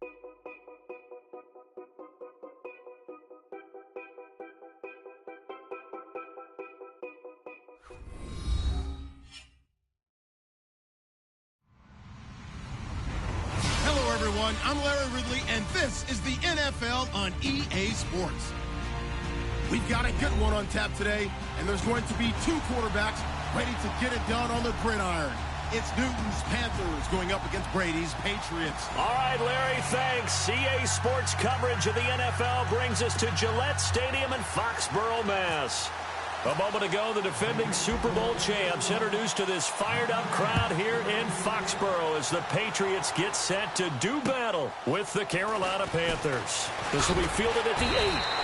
Hello, everyone. I'm Larry Ridley, and this is the NFL on EA Sports. We've got a good one on tap today, and there's going to be two quarterbacks ready to get it done on the gridiron. It's Newton's Panthers going up against Brady's Patriots. All right, Larry, thanks. EA Sports coverage of the NFL brings us to Gillette Stadium in Foxborough, Mass. A moment ago, the defending Super Bowl champs introduced to this fired-up crowd here in Foxborough as the Patriots get set to do battle with the Carolina Panthers. This will be fielded at the 8.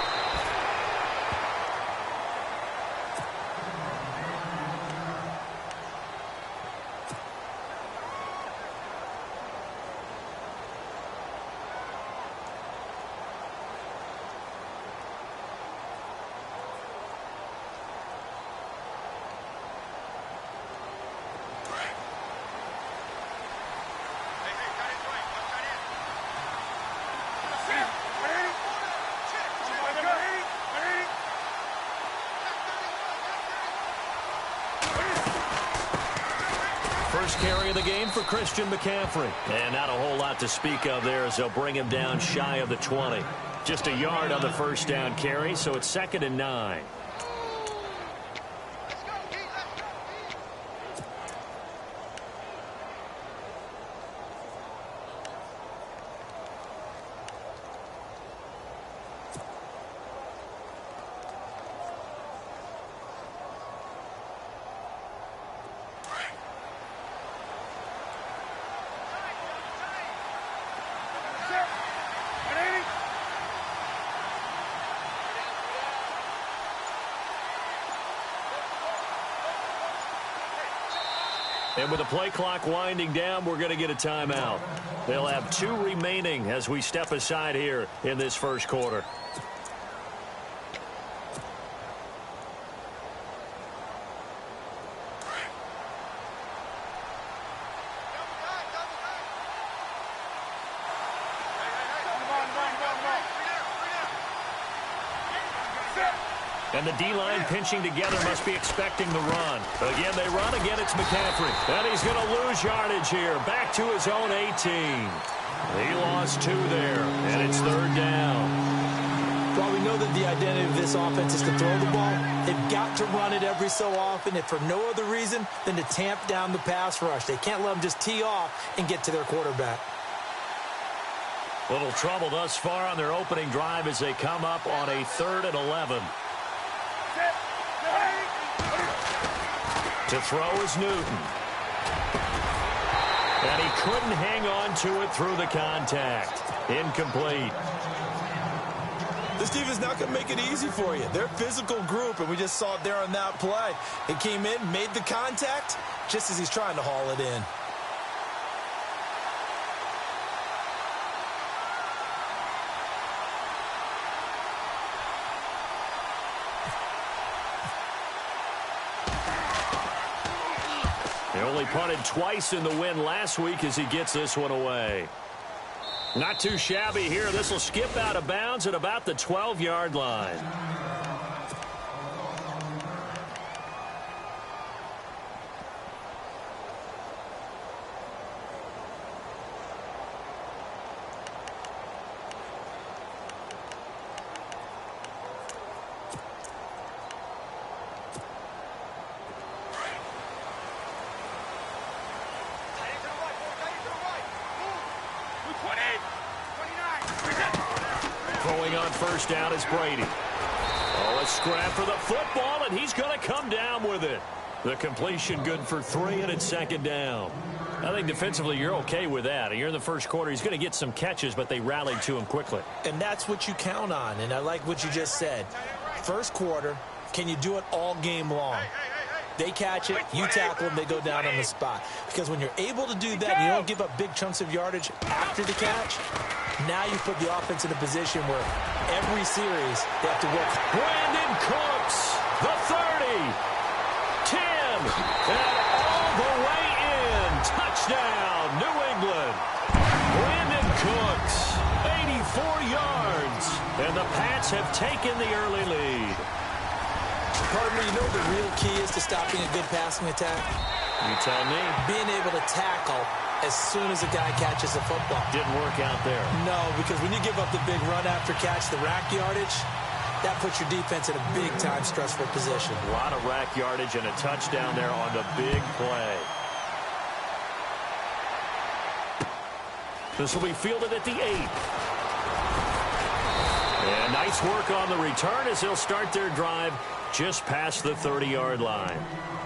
First carry of the game for Christian McCaffrey. And not a whole lot to speak of there as they'll bring him down shy of the 20. Just a yard on the first down carry, so it's 2nd and 9. And with the play clock winding down, we're going to get a timeout. They'll have 2 remaining as we step aside here in this first quarter. And the D-line pinching together must be expecting the run. Again, they run. Again, it's McCaffrey. And he's going to lose yardage here. Back to his own 18. He lost 2 there, and it's 3rd down. While we know that the identity of this offense is to throw the ball, they've got to run it every so often, if for no other reason than to tamp down the pass rush. They can't let them just tee off and get to their quarterback. Little trouble thus far on their opening drive as they come up on a 3rd and 11. To throw is Newton. And he couldn't hang on to it through the contact. Incomplete. This defense is not going to make it easy for you. They're a physical group, and we just saw it there on that play. He came in, made the contact, just as he's trying to haul it in. He only punted twice in the win last week as he gets this one away. Not too shabby here. This will skip out of bounds at about the 12-yard line. Throwing on first down is Brady. Oh, a scrap for the football, and he's going to come down with it. The completion good for 3, and it's 2nd down. I think defensively you're okay with that. You're in the first quarter. He's going to get some catches, but they rallied to him quickly. And that's what you count on, and I like what you just said. First quarter, can you do it all game long? They catch it, you tackle them, they go down on the spot. Because when you're able to do that, and you don't give up big chunks of yardage after the catch, now you put the offense in a position where every series they have to work. Brandon Cooks, the 30, 10, and all the way in. Touchdown, New England. Brandon Cooks. 84 yards. And the Pats have taken the early lead. Pardon me, you know what the real key is to stopping a good passing attack? You tell me. Being able to tackle as soon as a guy catches the football. Didn't work out there. No, because when you give up the big run after catch, the rack yardage, that puts your defense in a big-time stressful position. A lot of rack yardage and a touchdown there on the big play. This will be fielded at the 8. And nice work on the return as they'll start their drive just past the 30-yard line.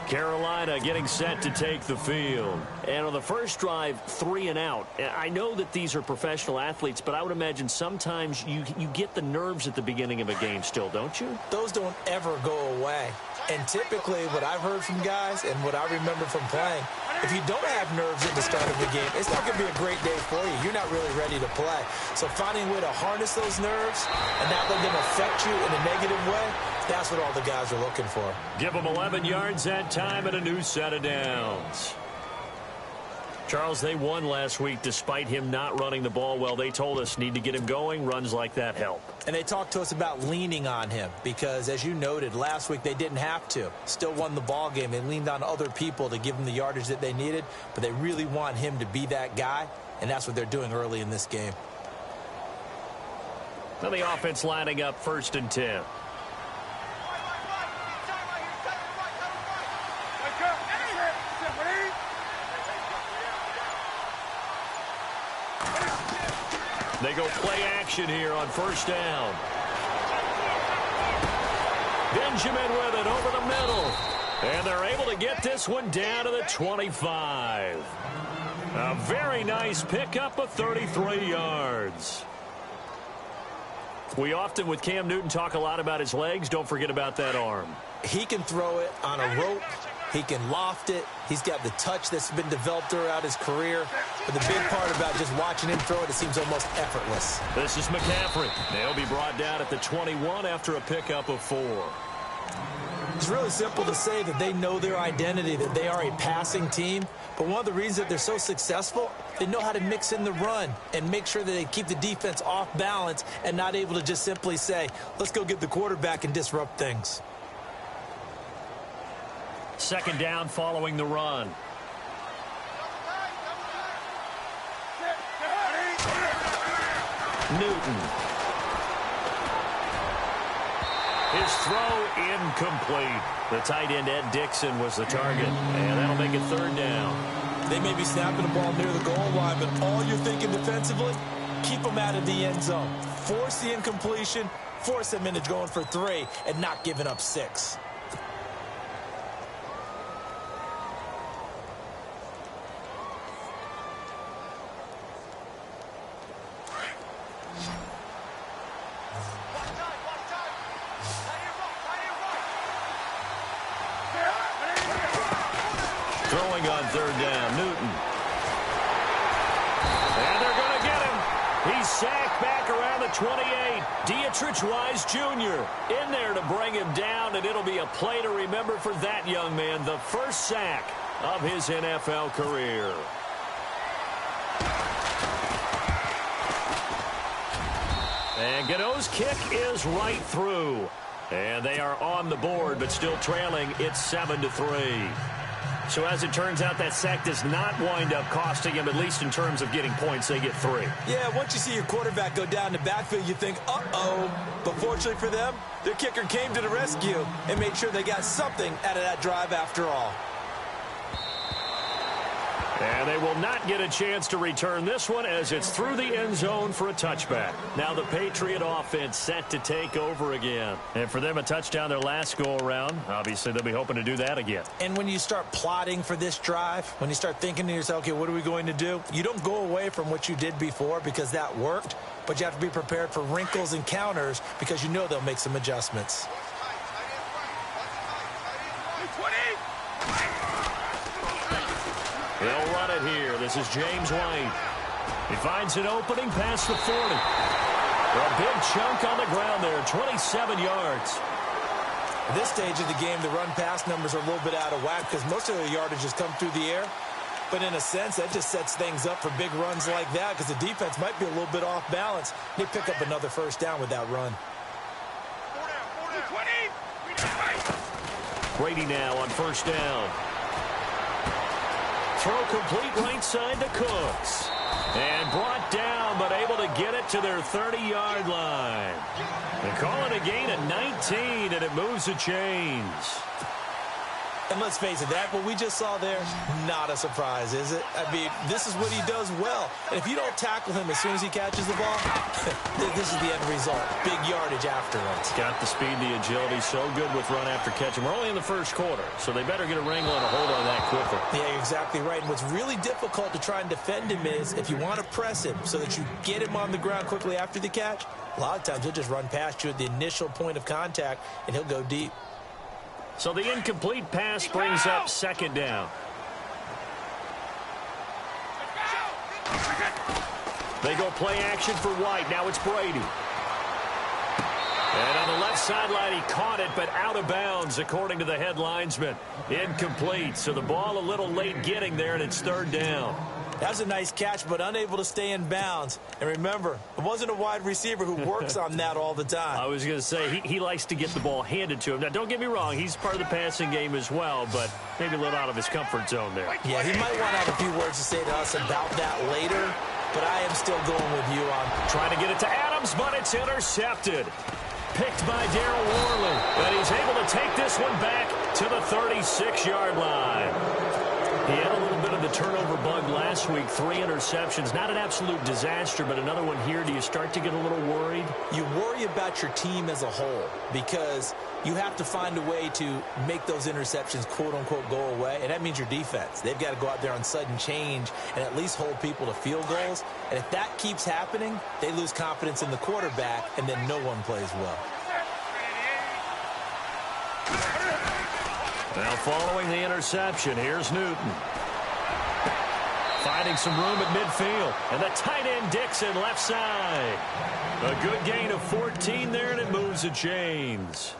Carolina getting set to take the field. And on the first drive, 3 and out. I know that these are professional athletes, but I would imagine sometimes you get the nerves at the beginning of a game still, don't you? Those don't ever go away. And typically what I've heard from guys and what I remember from playing, if you don't have nerves at the start of the game, it's not going to be a great day for you. You're not really ready to play. So finding a way to harness those nerves and not let them affect you in a negative way, that's what all the guys are looking for. Give them 11 yards that time and a new set of downs. Charles, they won last week despite him not running the ball well. They told us need to get him going. Runs like that help. And they talked to us about leaning on him because, as you noted, last week they didn't have to. Still won the ball game. They leaned on other people to give them the yardage that they needed, but they really want him to be that guy, and that's what they're doing early in this game. Now the offense lining up 1st and 10. They go play action here on 1st down. Benjamin with it over the middle. And they're able to get this one down to the 25. A very nice pickup of 33 yards. We often, with Cam Newton, talk a lot about his legs. Don't forget about that arm. He can throw it on a rope. He can loft it. He's got the touch that's been developed throughout his career. But the big part about just watching him throw it, it seems almost effortless. This is McCaffrey. They'll be brought down at the 21 after a pickup of 4. It's really simple to say that they know their identity, that they are a passing team. But one of the reasons that they're so successful, they know how to mix in the run and make sure that they keep the defense off balance and not able to just simply say, let's go get the quarterback and disrupt things. 2nd down following the run. Newton. His throw incomplete. The tight end, Ed Dixon, was the target. And that'll make it 3rd down. They may be snapping the ball near the goal line, but all you're thinking defensively, keep them out of the end zone. Force the incompletion, force them into going for 3, and not giving up 6. Throwing on 3rd down, Newton. And they're going to get him. He's sacked back around the 28. Dietrich Wise Jr. in there to bring him down, and it'll be a play to remember for that young man. The first sack of his NFL career. And Godot's kick is right through. And they are on the board, but still trailing. It's 7-3. So as it turns out, that sack does not wind up costing him, at least in terms of getting points. They get 3. Yeah, once you see your quarterback go down the backfield, you think, uh-oh. But fortunately for them, their kicker came to the rescue and made sure they got something out of that drive after all. And they will not get a chance to return this one as it's through the end zone for a touchback. Now the Patriot offense set to take over again. And for them, a touchdown their last go-around. Obviously, they'll be hoping to do that again. And when you start plotting for this drive, when you start thinking to yourself, okay, what are we going to do? You don't go away from what you did before because that worked, but you have to be prepared for wrinkles and counters because you know they'll make some adjustments. They'll run it here. This is James White. He finds an opening past the 40. A big chunk on the ground there, 27 yards. At this stage of the game, the run-pass numbers are a little bit out of whack because most of the yardage has come through the air. But in a sense, that just sets things up for big runs like that because the defense might be a little bit off balance. They pick up another first down with that run. Brady now on first down. Throw complete right side to Cooks. And brought down, but able to get it to their 30-yard line. They call it a gain of 19, and it moves the chains. And let's face it, that what we just saw there, not a surprise, is it? I mean, this is what he does well. And if you don't tackle him as soon as he catches the ball, this is the end result. Big yardage afterwards. Got the speed, the agility, so good with run after catch. And we're only in the first quarter, so they better get a wrangle and a hold on that quickly. Yeah, you're exactly right. And what's really difficult to try and defend him is if you want to press him so that you get him on the ground quickly after the catch, a lot of times he'll just run past you at the initial point of contact, and he'll go deep. So the incomplete pass brings up second down. They go play action for White. Now it's Brady. And on the left sideline, he caught it, but out of bounds, according to the head linesman. Incomplete. So the ball a little late getting there, and it's third down. That was a nice catch, but unable to stay in bounds. And remember, it wasn't a wide receiver who works on that all the time. I was going to say, he likes to get the ball handed to him. Now, don't get me wrong, he's part of the passing game as well, but maybe a little out of his comfort zone there. Yeah, he might want to have a few words to say to us about that later, but I am still going with you on trying to get it to Adams, but it's intercepted. Picked by Darryl Worley, but he's able to take this one back to the 36-yard line. He had a little bit of the turnover bug last week, 3 interceptions. Not an absolute disaster, but another one here. Do you start to get a little worried? You worry about your team as a whole because you have to find a way to make those interceptions, quote-unquote, go away, and that means your defense. They've got to go out there on sudden change and at least hold people to field goals. And if that keeps happening, they lose confidence in the quarterback, and then no one plays well. Now following the interception, here's Newton. Finding some room at midfield. And the tight end Dixon left side. A good gain of 14 there, and it moves the chains.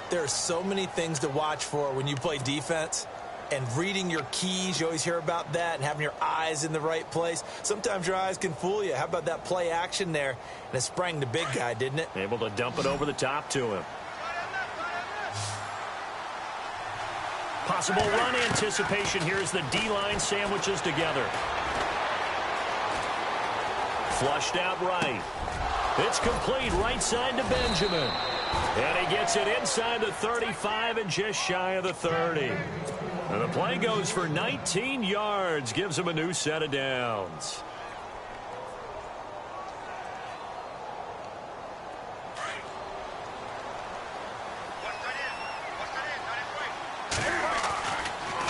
There are so many things to watch for when you play defense. And reading your keys, you always hear about that, and having your eyes in the right place. Sometimes your eyes can fool you. How about that play action there? And it sprang the big guy, didn't it? Able to dump it over the top to him. Possible run anticipation here as the D-line sandwiches together. Flushed out right. It's complete right side to Benjamin. And he gets it inside the 35 and just shy of the 30. And the play goes for 19 yards, gives him a new set of downs.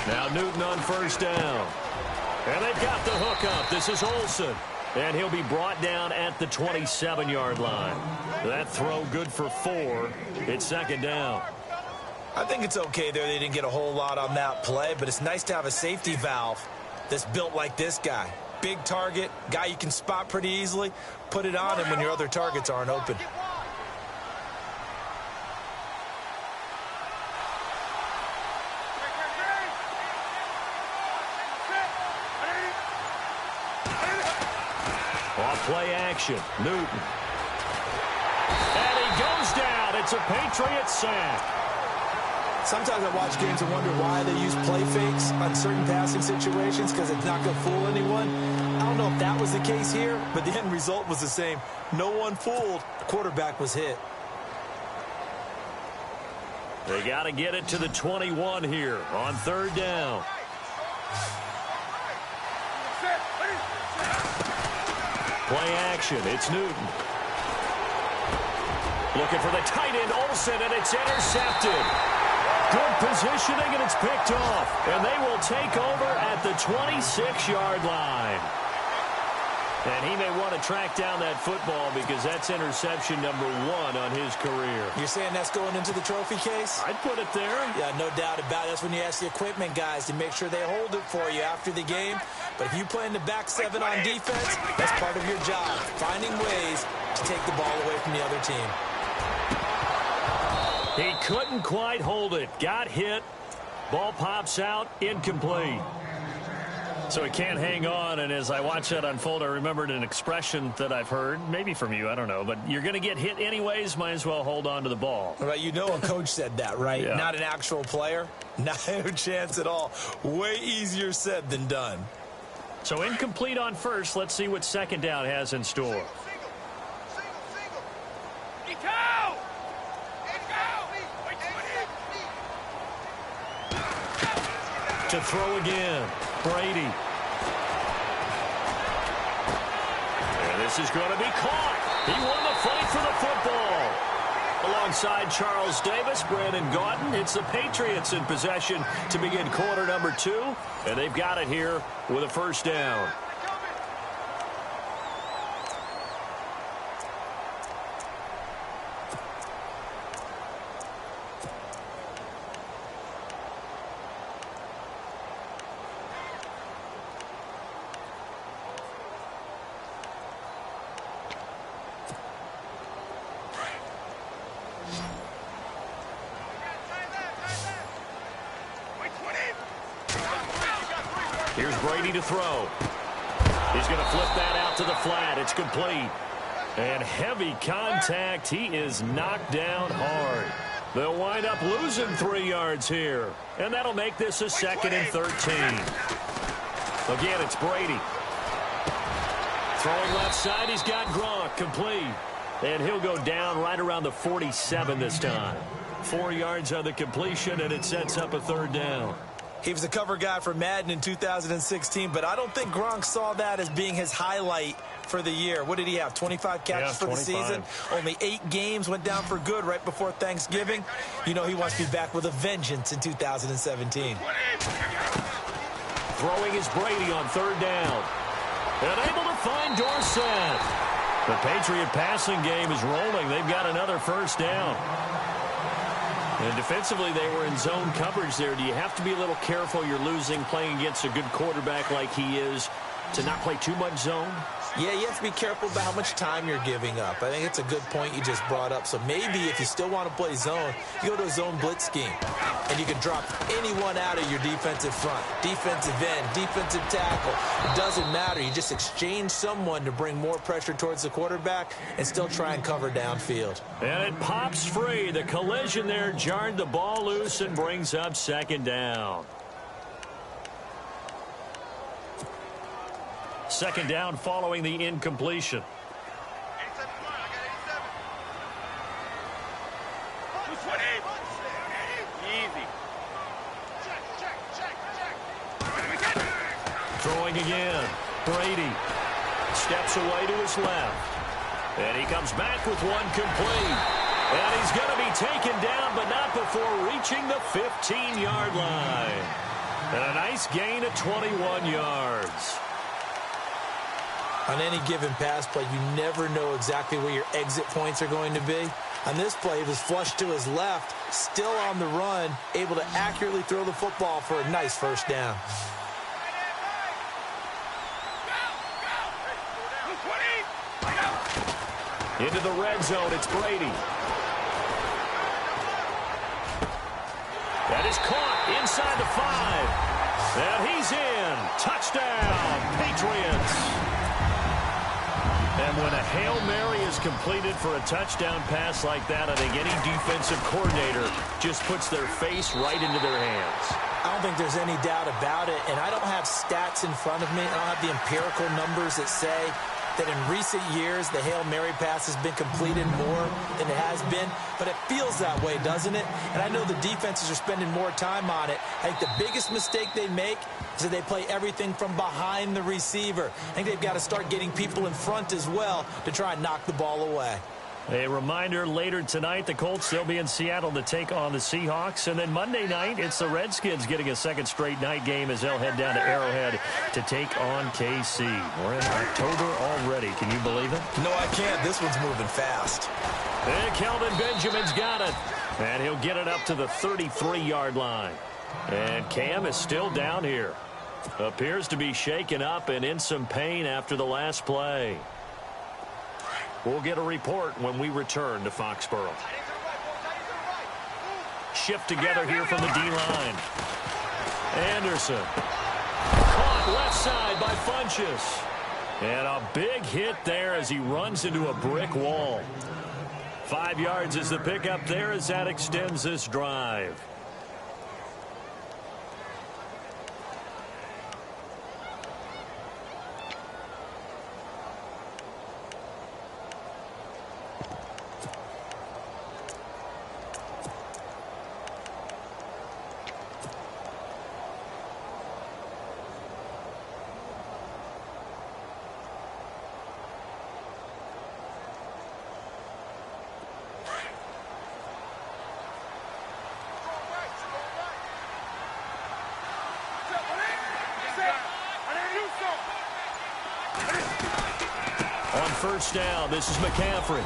Now Newton on first down. And they've got the hook up. This is Olsen. And he'll be brought down at the 27-yard line. That throw good for 4. It's second down. I think it's okay there. They didn't get a whole lot on that play, but it's nice to have a safety valve that's built like this guy. Big target, guy you can spot pretty easily. Put it on him when your other targets aren't open. Off play action, Newton. And he goes down. It's a Patriots sack. Sometimes I watch games and wonder why they use play fakes on certain passing situations because it's not going to fool anyone. I don't know if that was the case here, but the end result was the same. No one fooled. The quarterback was hit. They got to get it to the 21 here on third down. Play action. It's Newton. Looking for the tight end, Olsen, and it's intercepted. Good positioning, and it's picked off. And they will take over at the 26-yard line. And he may want to track down that football because that's interception number 1 on his career. You're saying that's going into the trophy case? I'd put it there. Yeah, no doubt about it. That's when you ask the equipment guys to make sure they hold it for you after the game. But if you play in the back 7 on defense, that's part of your job, finding ways to take the ball away from the other team. He couldn't quite hold it. Got hit. Ball pops out, incomplete. So he can't hang on, and as I watch that unfold, I remembered an expression that I've heard, maybe from you, I don't know, but you're going to get hit anyways, might as well hold on to the ball. Right, you know a coach said that, right? Yeah. Not an actual player. Not a chance at all. Way easier said than done. So incomplete on first. Let's see what second down has in store. To throw again, Brady. And this is going to be caught. He won the fight for the football. Alongside Charles Davis, Brandon Gaudin, it's the Patriots in possession to begin quarter number 2. And they've got it here with a first down. Here's Brady to throw. He's going to flip that out to the flat. It's complete. And heavy contact. He is knocked down hard. They'll wind up losing 3 yards here. And that'll make this a 2nd and 13. Again, it's Brady. Throwing left side, he's got Gronk, complete. And he'll go down right around the 47 this time. 4 yards on the completion, and it sets up a 3rd down. He was a cover guy for Madden in 2016, but I don't think Gronk saw that as being his highlight for the year. What did he have, 25 catches for the season? Only 8 games, went down for good right before Thanksgiving. You know he wants to be back with a vengeance in 2017. Throwing is Brady on 3rd down. And able to find Dorsett. The Patriot passing game is rolling. They've got another first down. And defensively, they were in zone coverage there. Do you have to be a little careful? You're losing, playing against a good quarterback like he is, to not play too much zone? Yeah, you have to be careful about how much time you're giving up. I think it's a good point you just brought up. So maybe if you still want to play zone, you go to a zone blitz scheme. And you can drop anyone out of your defensive front. Defensive end, defensive tackle. It doesn't matter. You just exchange someone to bring more pressure towards the quarterback and still try and cover downfield. And it pops free. The collision there jarred the ball loose and brings up 2nd down. 2nd down following the incompletion. Throwing again. Brady steps away to his left. And he comes back with one complete. And he's going to be taken down, but not before reaching the 15-yard line. And a nice gain of 21 yards. On any given pass play, you never know exactly where your exit points are going to be. On this play, he was flushed to his left, still on the run, able to accurately throw the football for a nice first down. Into the red zone, it's Brady. That is caught inside the 5. And he's in. Touchdown, Patriots. And when a Hail Mary is completed for a touchdown pass like that, I think any defensive coordinator just puts their face right into their hands. I don't think there's any doubt about it, and I don't have stats in front of me. I don't have the empirical numbers that say that in recent years the Hail Mary pass has been completed more than it has been, but it feels that way, doesn't it? And I know the defenses are spending more time on it. I think the biggest mistake they make is that they play everything from behind the receiver. I think they've got to start getting people in front as well to try and knock the ball away. A reminder, later tonight, the Colts, they'll be in Seattle to take on the Seahawks. And then Monday night, it's the Redskins getting a 2nd straight night game as they'll head down to Arrowhead to take on KC. We're in October already. Can you believe it? No, I can't. This one's moving fast. And Kelvin Benjamin's got it. And he'll get it up to the 33-yard line. And Cam is still down here. Appears to be shaken up and in some pain after the last play. We'll get a report when we return to Foxborough. shift together here from the D-line. Anderson. Caught left side by Funchess. And a big hit there as he runs into a brick wall. 5 yards is the pickup there as that extends this drive. On first down, this is McCaffrey.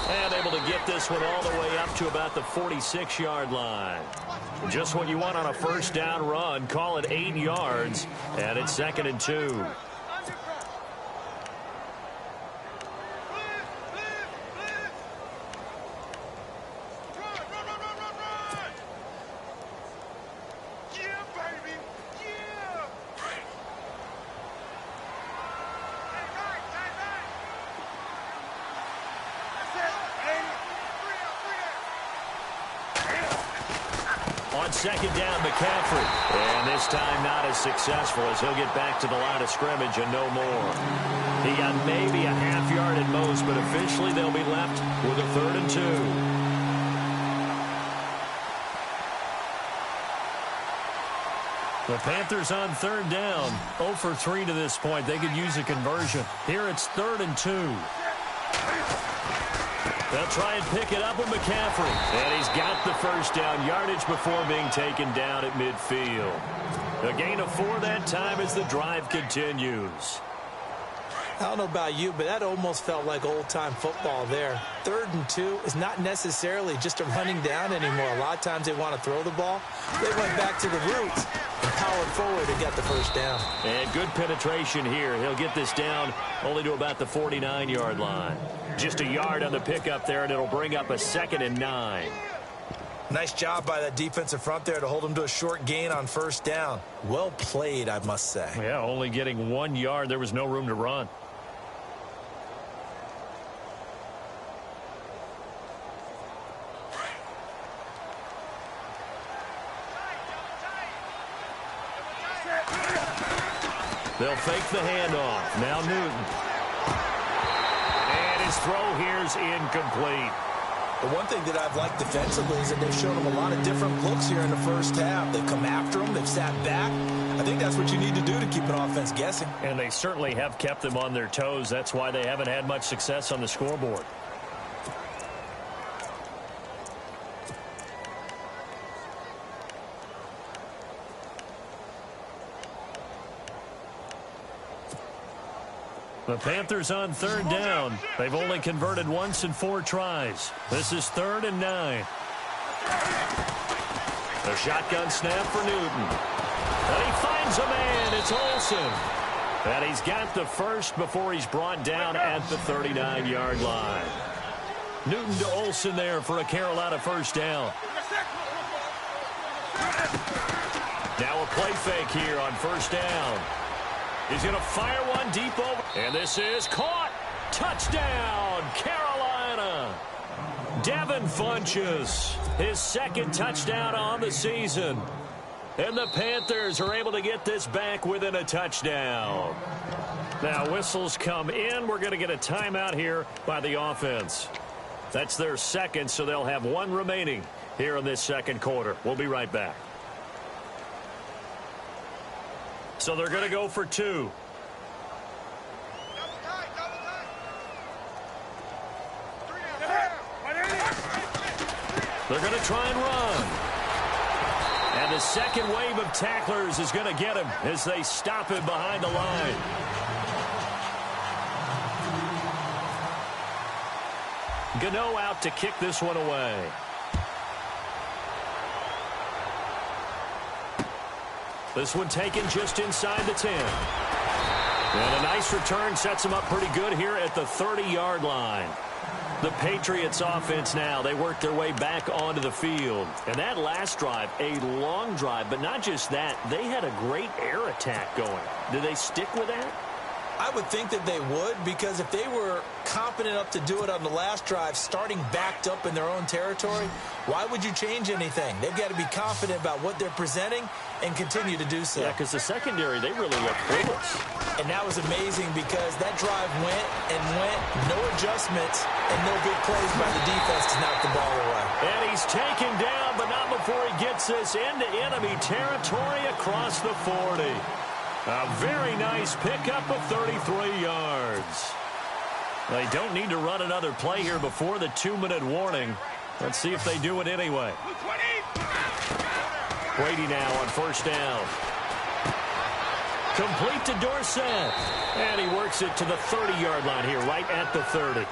And able to get this one all the way up to about the 46-yard line. Just what you want on a first down run. Call it 8 yards, and it's 2nd and 2. On second down, McCaffrey. And this time not as successful as he'll get back to the line of scrimmage and no more. He got maybe a half yard at most, but officially they'll be left with a 3rd and 2. The Panthers on 3rd down. 0 for 3 to this point. They could use a conversion. Here it's 3rd and 2. They'll try and pick it up with McCaffrey. And he's got the first down yardage before being taken down at midfield. A gain of 4 that time as the drive continues. I don't know about you, but that almost felt like old-time football there. 3rd and 2 is not necessarily just a running down anymore. A lot of times they want to throw the ball. They went back to the roots and powered forward and got the first down. And good penetration here. He'll get this down only to about the 49-yard line. Just a yard on the pickup there, and it'll bring up a 2nd and 9. Nice job by that defensive front there to hold him to a short gain on first down. Well played, I must say. Yeah, only getting 1 yard. There was no room to run. They'll fake the handoff. Now Newton. And his throw here's incomplete. The one thing that I've liked defensively is that they've shown him a lot of different looks here in the first half. They've come after him. They've sat back. I think that's what you need to do to keep an offense guessing. And they certainly have kept them on their toes. That's why they haven't had much success on the scoreboard. The Panthers on 3rd down. They've only converted once in 4 tries. This is 3rd and 9. A shotgun snap for Newton. And he finds a man. It's Olsen. And he's got the first before he's brought down at the 39-yard line. Newton to Olsen there for a Carolina first down. Now a play fake here on first down. He's going to fire one deep over. And this is caught. Touchdown, Carolina. Devin Funchess, his 2nd touchdown on the season. And the Panthers are able to get this back within a touchdown. Now whistles come in. We're going to get a timeout here by the offense. That's their 2nd, so they'll have 1 remaining here in this 2nd quarter. We'll be right back. So they're going to go for 2. They're going to try and run. And the second wave of tacklers is going to get him as they stop him behind the line. Gano out to kick this one away. This one taken just inside the 10. And a nice return sets him up pretty good here at the 30-yard line. The Patriots offense now, they work their way back onto the field. And that last drive, a long drive, but not just that, they had a great air attack going. Do they stick with that? I would think that they would, because if they were competent enough to do it on the last drive, starting backed up in their own territory, why would you change anything? They've got to be confident about what they're presenting and continue to do so. Yeah, because the secondary, they really look clueless. And that was amazing because that drive went and went, no adjustments, and no big plays by the defense to knock the ball away. And he's taken down, but not before he gets this into enemy territory across the 40. A very nice pickup of 33 yards. They don't need to run another play here before the 2-minute warning. Let's see if they do it anyway. Brady now on first down. Complete to Dorsett. And he works it to the 30-yard line here, right at the 30.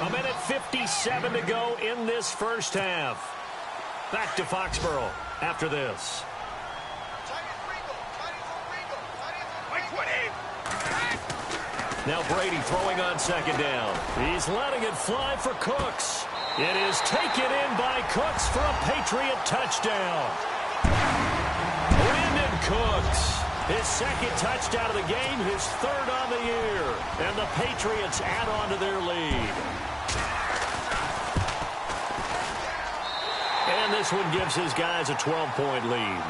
A minute 57 to go in this first half. Back to Foxborough after this. Now Brady throwing on second down. He's letting it fly for Cooks. It is taken in by Cooks for a Patriot touchdown. Brandon Cooks, his second touchdown of the game, his third on the year. And the Patriots add on to their lead. And this one gives his guys a 12-point lead.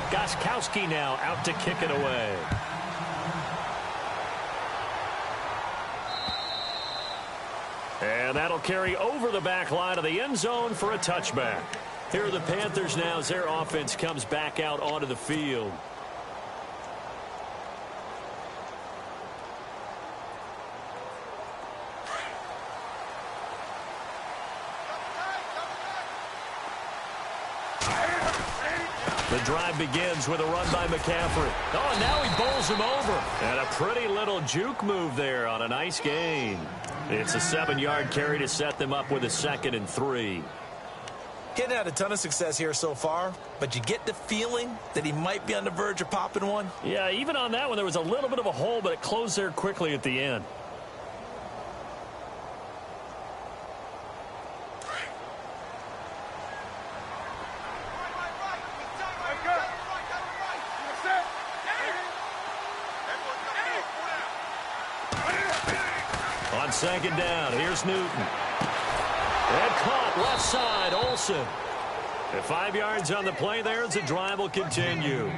Goskowski now out to kick it away. And that'll carry over the back line of the end zone for a touchback. Here are the Panthers now as their offense comes back out onto the field. The drive begins with a run by McCaffrey. Oh, and now he bowls him over. And a pretty little juke move there on a nice gain. It's a 7-yard carry to set them up with a 2nd and 3. Getting had a ton of success here so far, but you get the feeling that he might be on the verge of popping one. Yeah, even on that one, there was a little bit of a hole, but it closed there quickly at the end. On second down, here's Newton. And caught left side, Olsen. And 5 yards on the play there as the drive will continue.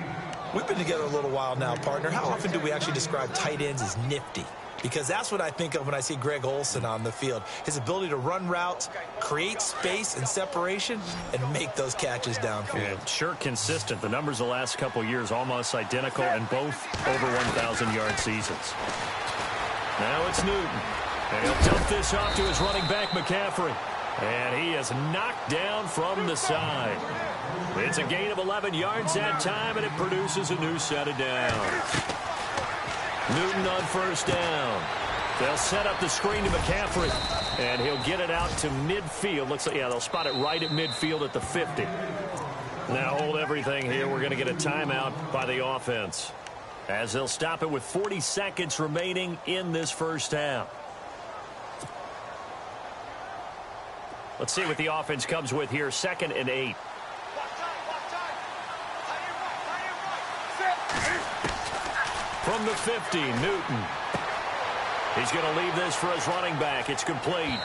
We've been together a little while now, partner. How often do we actually describe tight ends as nifty? Because that's what I think of when I see Greg Olsen on the field. His ability to run routes, create space and separation, and make those catches downfield. Yeah, sure consistent. The numbers the last couple years almost identical, and both over 1,000-yard seasons. Now it's Newton. And he'll dump this off to his running back, McCaffrey. And he is knocked down from the side. It's a gain of 11 yards that time, and it produces a new set of downs. Newton on first down. They'll set up the screen to McCaffrey. And he'll get it out to midfield. Looks like, yeah, they'll spot it right at midfield at the 50. Now hold everything here. We're going to get a timeout by the offense, as they'll stop it with 40 seconds remaining in this first half. Let's see what the offense comes with here. 2nd and 8. From the 50, Newton. He's going to leave this for his running back. It's complete.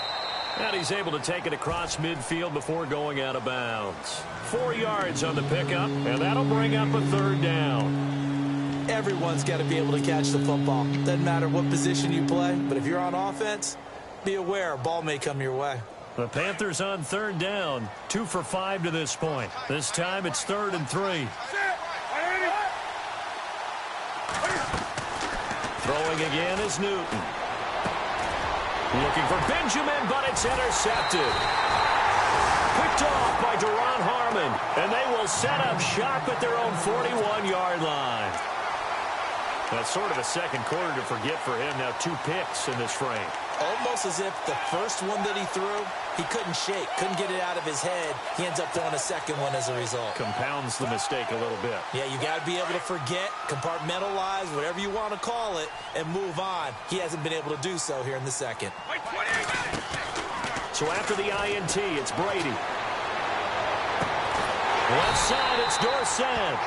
And he's able to take it across midfield before going out of bounds. 4 yards on the pickup, and that'll bring up a 3rd down. Everyone's got to be able to catch the football. Doesn't matter what position you play, but if you're on offense, be aware a ball may come your way. The Panthers on 3rd down, 2 for 5 to this point. This time it's 3rd and 3. Throwing again is Newton. Looking for Benjamin, but it's intercepted. Picked off by Duron Harmon, and they will set up shop at their own 41-yard line. That's sort of a second quarter to forget for him. Now 2 picks in this frame. almost as if the first one that he threw, he couldn't shake, couldn't get it out of his head. He ends up throwing a second one as a result. Compounds the mistake a little bit. Yeah, you got to be able to forget, compartmentalize, whatever you want to call it, and move on. He hasn't been able to do so here in the second. So after the INT, it's Brady. Left side, it's Dorsett.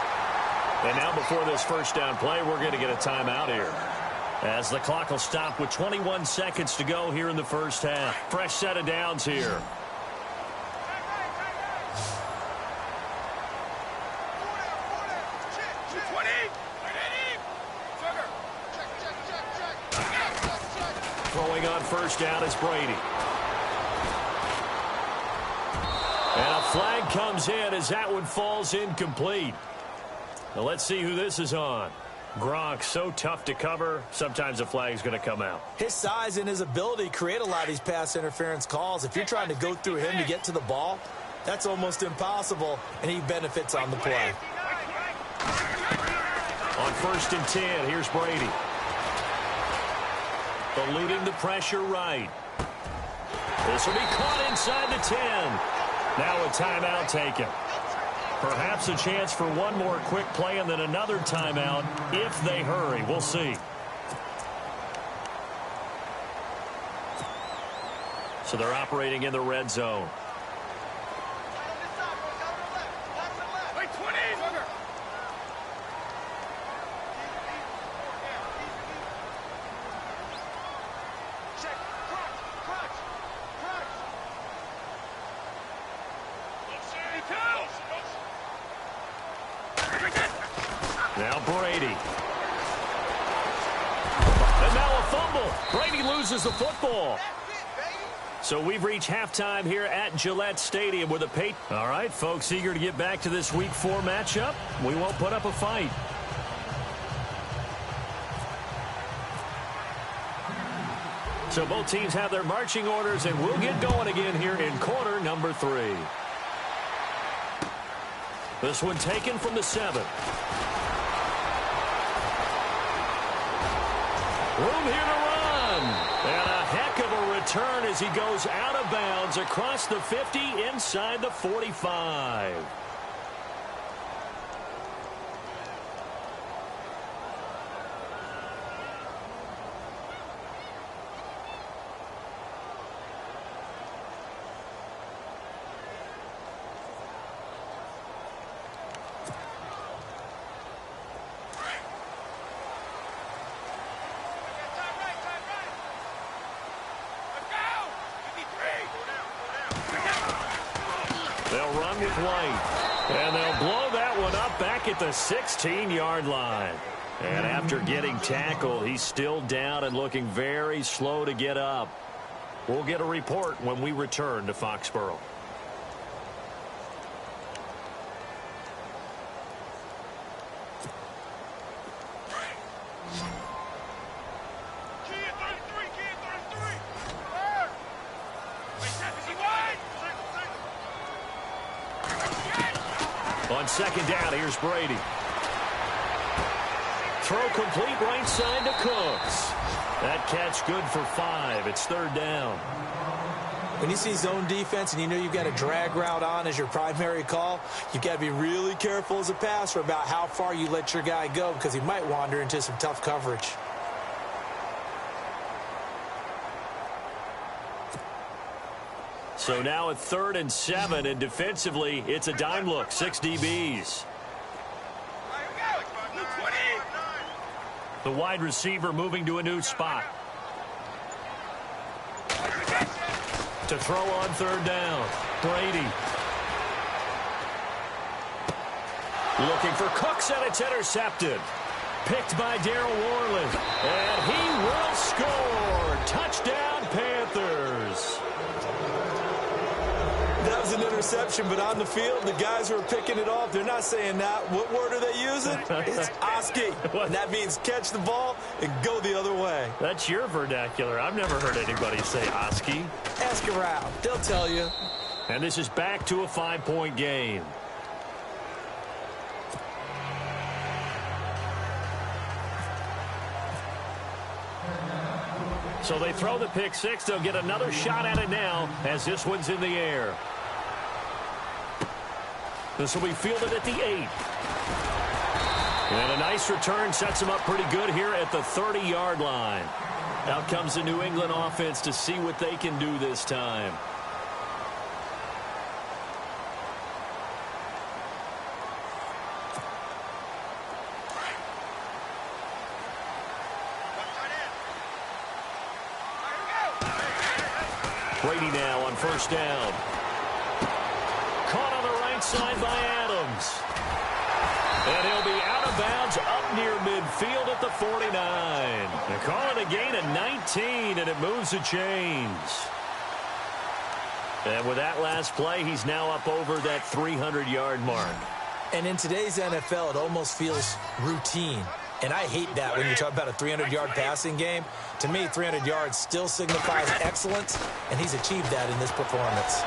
And now before this first down play, we're going to get a timeout here, as the clock will stop with 21 seconds to go here in the first half. Fresh set of downs here. Throwing on first down is Brady. And a flag comes in as that one falls incomplete. Now let's see who this is on. Gronk, so tough to cover. Sometimes the flag is going to come out. His size and his ability create a lot of these pass interference calls. If you're trying to go through him to get to the ball, that's almost impossible, and he benefits on the play. On 1st and 10, here's Brady. Eluding the pressure right. This will be caught inside the 10. Now a timeout taken. Perhaps a chance for one more quick play and then another timeout if they hurry. We'll see. So they're operating in the red zone. Now Brady. And now a fumble. Brady loses the football. So we've reached halftime here at Gillette Stadium with a Patriots. All right, folks, eager to get back to this Week 4 matchup. We won't put up a fight. So both teams have their marching orders, and we'll get going again here in quarter number 3. This one taken from the 7. Room here to run. And a heck of a return as he goes out of bounds across the 50 inside the 45. They'll run with White, and they'll blow that one up back at the 16-yard line. And after getting tackled, he's still down and looking very slow to get up. We'll get a report when we return to Foxborough. On 2nd down, here's Brady. Throw complete right side to Cooks. That catch good for 5. It's 3rd down. When you see zone defense and you know you've got a drag route on as your primary call, you've got to be really careful as a passer about how far you let your guy go, because he might wander into some tough coverage. So now at 3rd and 7, and defensively, it's a dime look. 6 DBs. The wide receiver moving to a new spot. To throw on 3rd down. Brady. Looking for Cooks, and it's intercepted. Picked by Darryl Worley. And he will score. Touchdown, Panthers. That was an interception, but on the field, the guys who are picking it off, they're not saying that. What word are they using? It's Oski. And that means catch the ball and go the other way. That's your vernacular. I've never heard anybody say Oski. Ask around. They'll tell you. And this is back to a 5-point game. So they throw the pick six. They'll get another shot at it now as this one's in the air. This will be fielded at the 8. And a nice return sets them up pretty good here at the 30-yard line. Out comes the New England offense to see what they can do this time. Brady now on first down. Caught on the right side by Adams. And he'll be out of bounds up near midfield at the 49. They call it a gain of 19, and it moves the chains. And with that last play, he's now up over that 300-yard mark. And in today's NFL, it almost feels routine. And I hate that when you talk about a 300-yard passing game. To me, 300 yards still signifies excellence, and he's achieved that in this performance.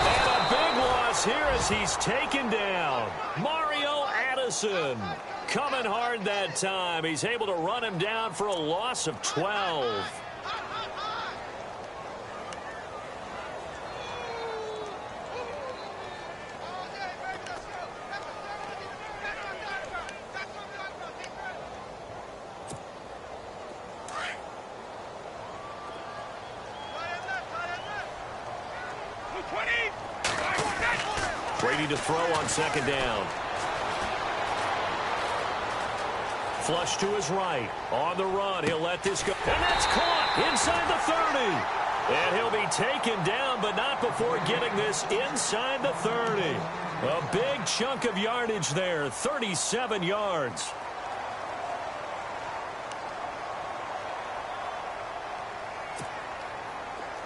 And a big loss here as he's taken down. Mario Addison coming hard that time. He's able to run him down for a loss of 12. Brady to throw on second down. Flush to his right. On the run. He'll let this go. And that's caught inside the 30. And he'll be taken down, but not before getting this inside the 30. A big chunk of yardage there. 37 yards.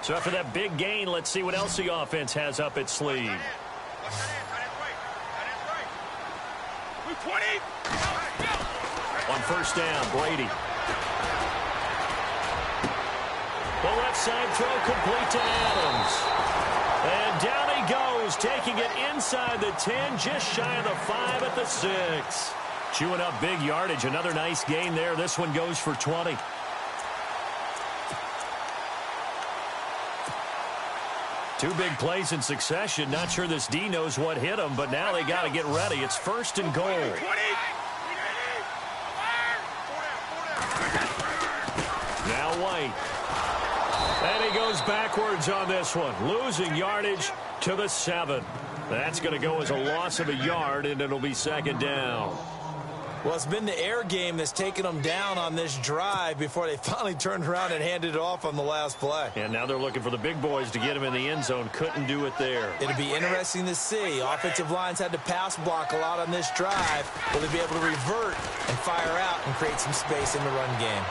So after that big gain, let's see what else the offense has up its sleeve. On first down, Brady. The left side throw complete to Adams. And down he goes, taking it inside the 10, just shy of the 5 at the 6. Chewing up big yardage. Another nice gain there. This one goes for 20. Two big plays in succession. Not sure this D knows what hit him, but now they got to get ready. It's first and goal. Now White. And he goes backwards on this one, losing yardage to the 7. That's going to go as a loss of a yard, and it'll be second down. Well, it's been the air game that's taken them down on this drive before they finally turned around and handed it off on the last play. And now they're looking for the big boys to get him in the end zone. Couldn't do it there. It'll be interesting to see. Offensive lines had to pass block a lot on this drive. Will they be able to revert and fire out and create some space in the run game?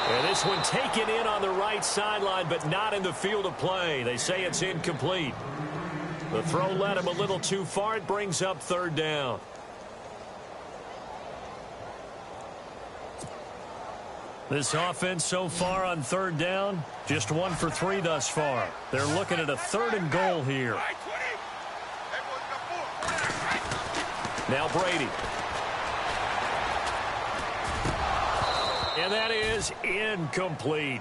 And this one taken in on the right sideline, but not in the field of play. They say it's incomplete. The throw led him a little too far. It brings up third down. This offense so far on third down, just 1 for 3 thus far. They're looking at a third and goal here. Now Brady. And that is incomplete.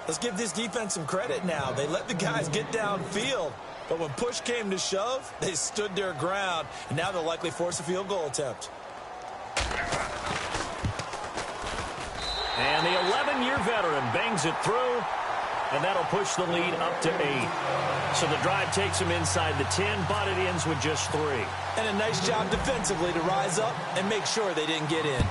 Let's give this defense some credit now. They let the guys get downfield, but when push came to shove, they stood their ground, and now they'll likely force a field goal attempt. And the 11-year veteran bangs it through, and that'll push the lead up to 8. So the drive takes him inside the 10, but it ends with just 3. And a nice job defensively to rise up and make sure they didn't get in.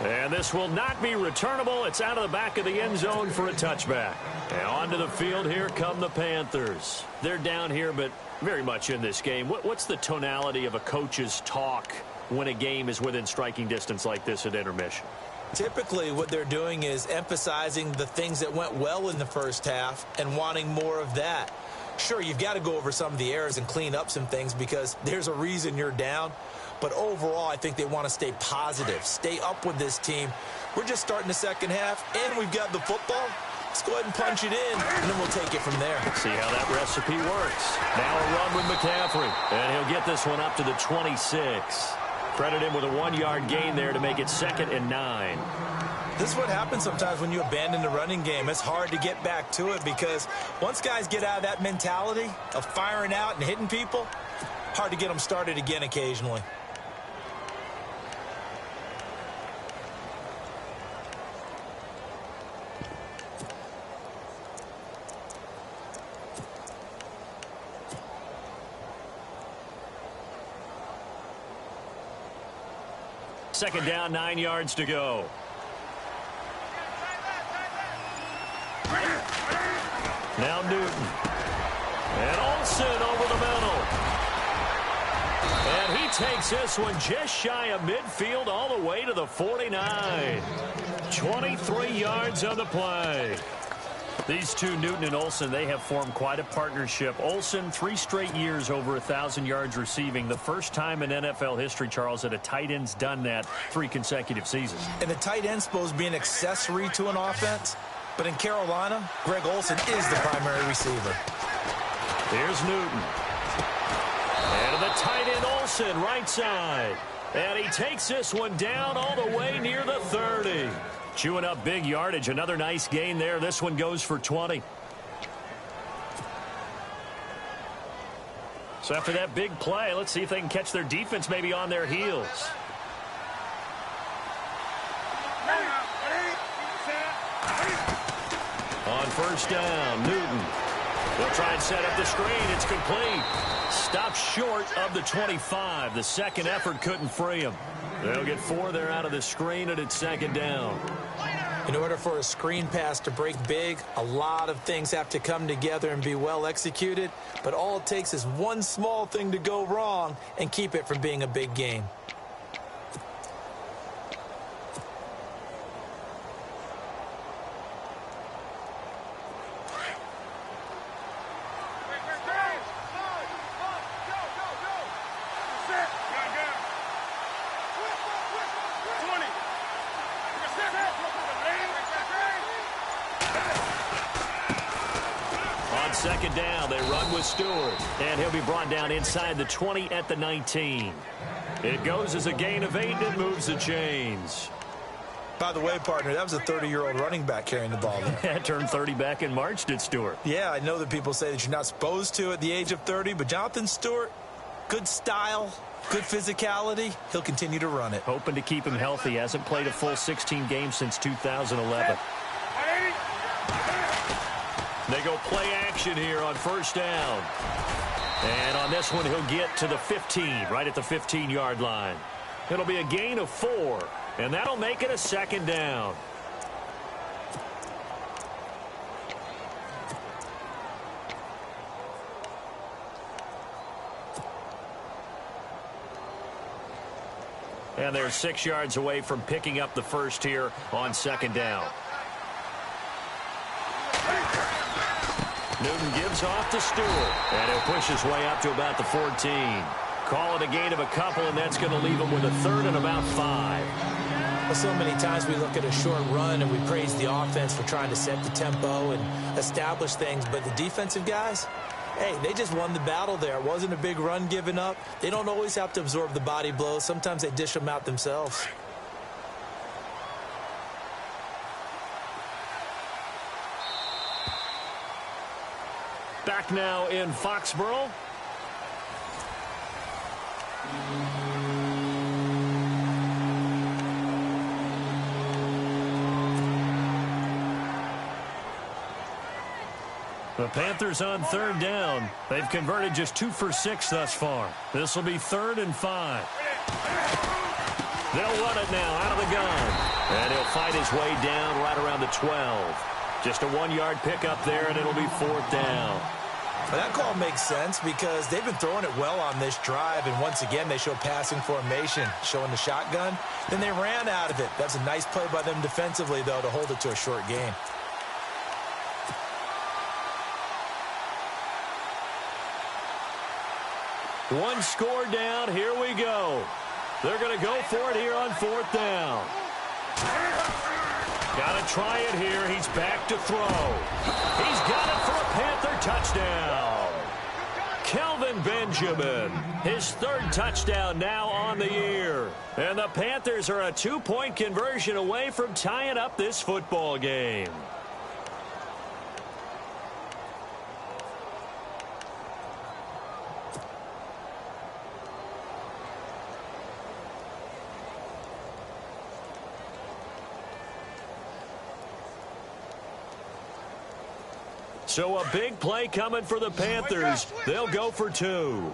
And this will not be returnable. It's out of the back of the end zone for a touchback. And onto the field, here come the Panthers. They're down here, but very much in this game. What's the tonality of a coach's talk when a game is within striking distance like this at intermission? Typically, what they're doing is emphasizing the things that went well in the first half and wanting more of that. Sure, you've got to go over some of the errors and clean up some things because there's a reason you're down. But overall, I think they want to stay positive, stay up with this team. We're just starting the second half, and we've got the football. Let's go ahead and punch it in, and then we'll take it from there. See how that recipe works. Now a run with McCaffrey, and he'll get this one up to the 26. Credit him with a 1-yard gain there to make it 2nd and 9. This is what happens sometimes when you abandon the running game. It's hard to get back to it because once guys get out of that mentality of firing out and hitting people, hard to get them started again occasionally. Second down, 9 yards to go. Now Newton. And Olsen over the middle. And he takes this one just shy of midfield all the way to the 49. 23 yards on the play. These two, Newton and Olsen, they have formed quite a partnership. Olsen, 3 straight years over 1,000 yards receiving. The first time in NFL history, Charles, that a tight end's done that 3 consecutive seasons. And the tight end's supposed to be an accessory to an offense. But in Carolina, Greg Olsen is the primary receiver. Here's Newton. And the tight end Olsen, right side. And he takes this one down all the way near the 30. Chewing up big yardage. Another nice gain there. This one goes for 20. So after that big play, let's see if they can catch their defense maybe on their heels. On first down, Newton. They'll try and set up the screen. It's complete. Stopped short of the 25. The second effort couldn't free him. They'll get 4 there out of the screen, and it's 2nd down. In order for a screen pass to break big, a lot of things have to come together and be well executed. But all it takes is one small thing to go wrong and keep it from being a big game. Second down, they run with Stewart. And he'll be brought down inside the 20 at the 19. It goes as a gain of 8 and moves the chains. By the way, partner, that was a 30-year-old running back carrying the ball there. Turned 30 back in March, did Stewart. Yeah, I know that people say that you're not supposed to at the age of 30, but Jonathan Stewart, good style, good physicality. He'll continue to run it. Hoping to keep him healthy. Hasn't played a full 16 games since 2011. They go play action here on first down. And on this one, he'll get to the 15, right at the 15-yard line. It'll be a gain of 4, and that'll make it a 2nd down. And they're 6 yards away from picking up the first here on 2nd down. Newton gives off to Stewart, and he'll push his way up to about the 14. Call it a gain of a couple, and that's going to leave him with a 3rd and about 5. Well, so many times we look at a short run and we praise the offense for trying to set the tempo and establish things, but the defensive guys, hey, they just won the battle there. It wasn't a big run given up. They don't always have to absorb the body blows. Sometimes they dish them out themselves. Back now in Foxborough. The Panthers on 3rd down. They've converted just 2 for 6 thus far. This will be 3rd and 5. They'll run it now out of the gun. And he'll fight his way down right around the 12. Just a 1-yard pickup there, and it'll be 4th down. Well, that call makes sense because they've been throwing it well on this drive, and once again, they show passing formation, showing the shotgun. Then they ran out of it. That's a nice play by them defensively, though, to hold it to a short gain. One score down. Here we go. They're going to go for it here on 4th down. Got to try it here. He's back to throw. He's got it for a Panther touchdown. Kelvin Benjamin. His third touchdown now on the year. And the Panthers are a 2-point conversion away from tying up this football game. So a big play coming for the Panthers. They'll go for 2.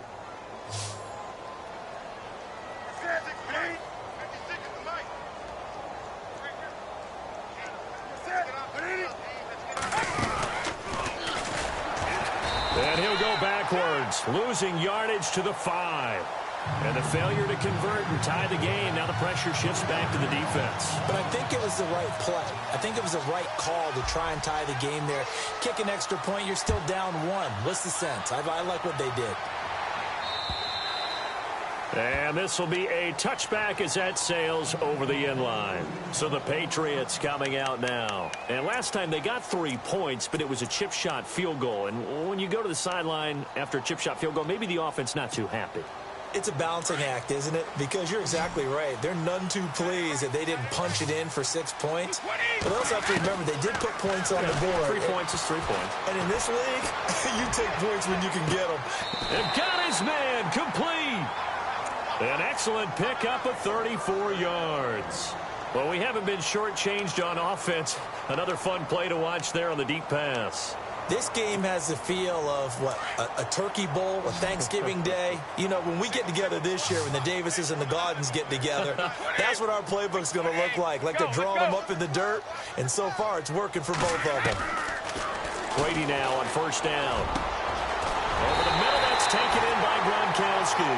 And he'll go backwards, losing yardage to the 5. And the failure to convert and tie the game. Now the pressure shifts back to the defense. But I think it was the right play. I think it was the right call to try and tie the game there. Kick an extra point, you're still down 1. What's the sense? I like what they did. And this will be a touchback as that sails over the end line. So the Patriots coming out now. And last time they got 3 points, but it was a chip shot field goal. And when you go to the sideline after a chip shot field goal, maybe the offense not too happy. It's a balancing act, isn't it? Because you're exactly right. They're none too pleased that they didn't punch it in for 6 points. But also have to remember, they did put points on the board. 3 points is 3 points. And in this league, you take points when you can get them. And got his man complete. An excellent pickup of 34 yards. Well, we haven't been shortchanged on offense. Another fun play to watch there on the deep pass. This game has the feel of, what, a turkey bowl, a Thanksgiving day. You know, when we get together this year, when the Davises and the Gardens get together, that's what our playbook's going to look like. Like they're drawing them up in the dirt, and so far it's working for both of them. Brady now on first down. Over the middle, that's taken in by Gronkowski.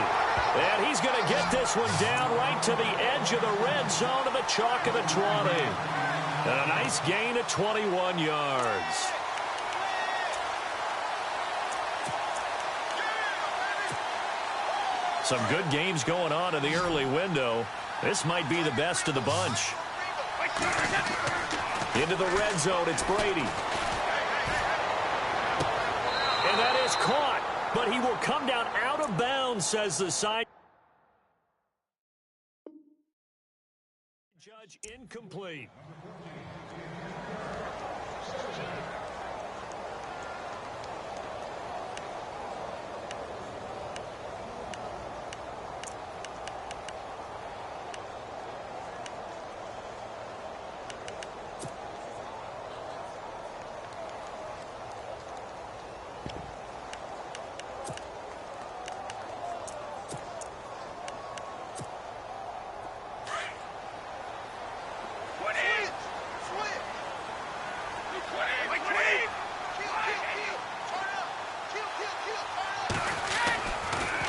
And he's going to get this one down right to the edge of the red zone of the chalk of the 20. And a nice gain of 21 yards. Some good games going on in the early window. This might be the best of the bunch. Into the red zone, it's Brady. And that is caught, but he will come down out of bounds, says the side judge. Incomplete.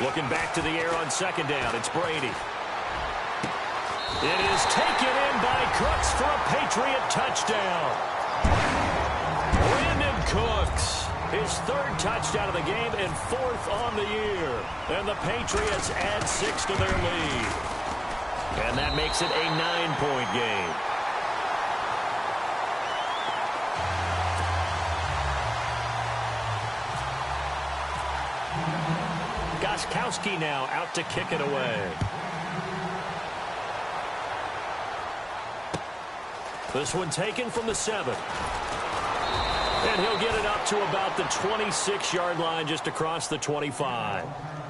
Looking back to the air on second down, it's Brady. It is taken in by Cooks for a Patriot touchdown. Brandon Cooks, his third touchdown of the game and 4th on the year. And the Patriots add 6 to their lead. And that makes it a 9-point game. Goskowski now out to kick it away. This one taken from the 7. And he'll get it up to about the 26-yard line just across the 25.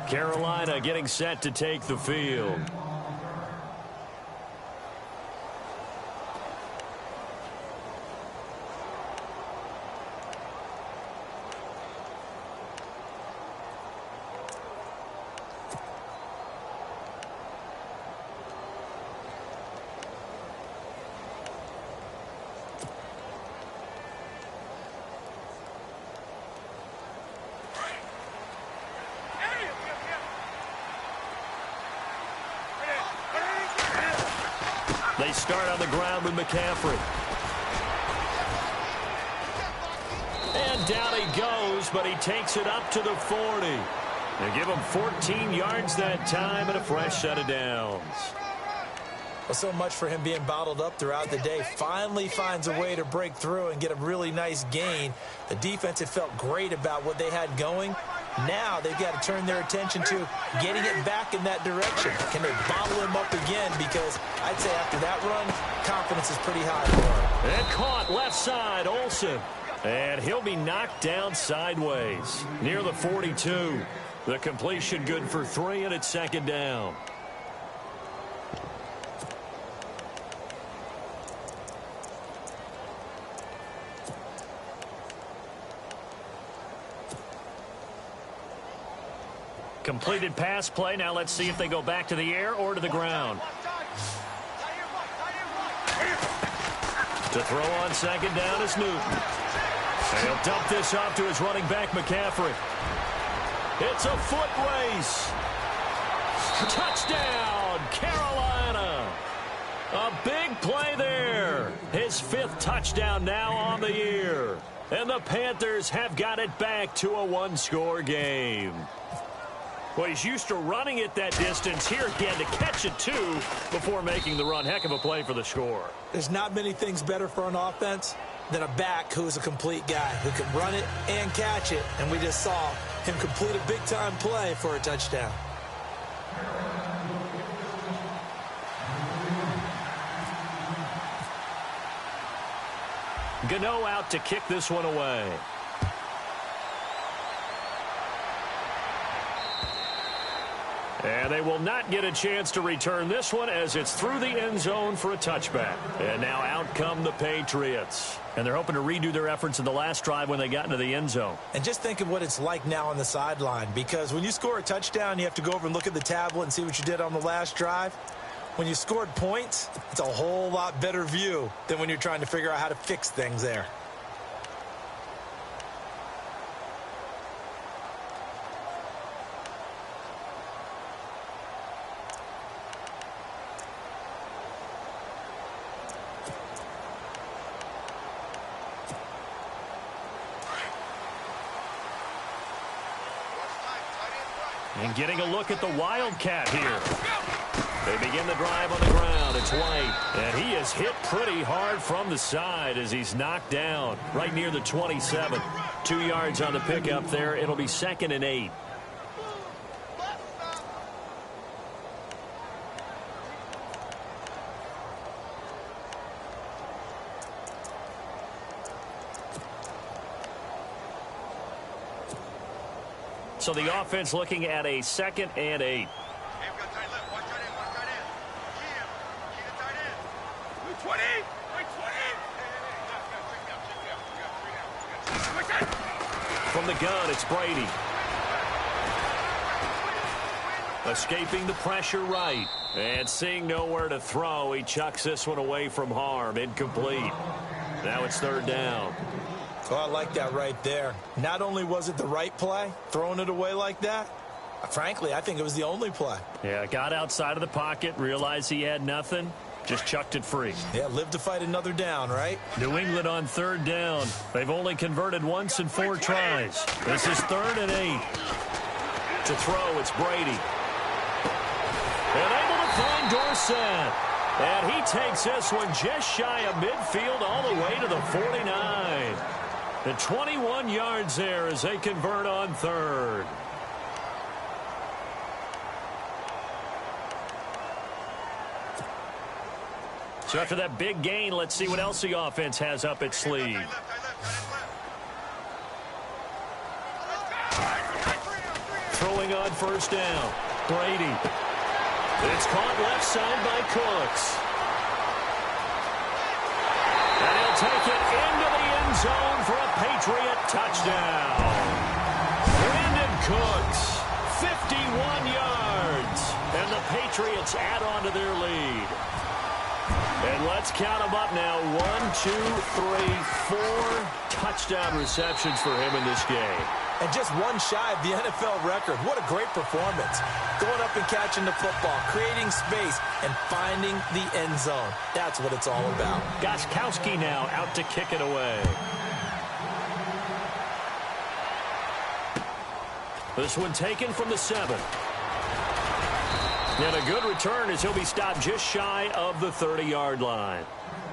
Carolina getting set to take the field. They start on the ground with McCaffrey. And down he goes, but he takes it up to the 40. They give him 14 yards that time and a fresh set of downs. Well, so much for him being bottled up throughout the day. Finally finds a way to break through and get a really nice gain. The defense had felt great about what they had going, Now they've got to turn their attention to getting it back in that direction. Can they bottle him up again? Because I'd say after that run, confidence is pretty high for him. And caught left side, Olsen. And he'll be knocked down sideways near the 42. The completion good for 3, and it's second down. Completed pass play. Now let's see if they go back to the air or to the ground. To throw on second down is Newton. And he'll dump this off to his running back, McCaffrey. It's a foot race. Touchdown, Carolina. A big play there. His 5th touchdown now on the year. And the Panthers have got it back to a 1-score game. Well, he's used to running it that distance. Here again to catch it, too, before making the run. Heck of a play for the score. There's not many things better for an offense than a back who's a complete guy who can run it and catch it. And we just saw him complete a big-time play for a touchdown. Gano out to kick this one away. And they will not get a chance to return this one as it's through the end zone for a touchback. And now out come the Patriots. And they're hoping to redo their efforts in the last drive when they got into the end zone. And just think of what it's like now on the sideline, because when you score a touchdown, you have to go over and look at the tablet and see what you did on the last drive. When you scored points, it's a whole lot better view than when you're trying to figure out how to fix things there. And getting a look at the Wildcat here. They begin the drive on the ground. It's White. And he is hit pretty hard from the side as he's knocked down right near the 27. 2 yards on the pickup there. It'll be 2nd and 8. So the offense looking at a 2nd and 8. From the gun, it's Brady. Escaping the pressure right. And seeing nowhere to throw, he chucks this one away from harm. Incomplete. Now it's 3rd down. Oh, I like that right there. Not only was it the right play, throwing it away like that, frankly, I think it was the only play. Yeah, got outside of the pocket, realized he had nothing, just chucked it free. Yeah, live to fight another down, right? New England on 3rd down. They've only converted once in 4 tries. This is 3rd and 8. To throw, it's Brady. And able to find Dorsett. And he takes this one just shy of midfield all the way to the 49. The 21 yards there as they convert on 3rd. So after that big gain, let's see what else the offense has up its sleeve. Throwing on 1st down. Brady. It's caught left side by Cooks. And he'll take it into the end zone for a Patriot touchdown. Brandon Cooks, 51 yards. And the Patriots add on to their lead. And let's count them up now. 1, 2, 3, 4 touchdown receptions for him in this game. And just one shy of the NFL record. What a great performance. Going up and catching the football, creating space, and finding the end zone. That's what it's all about. Gostkowski now out to kick it away. This one taken from the 7. And a good return as he'll be stopped just shy of the 30-yard line.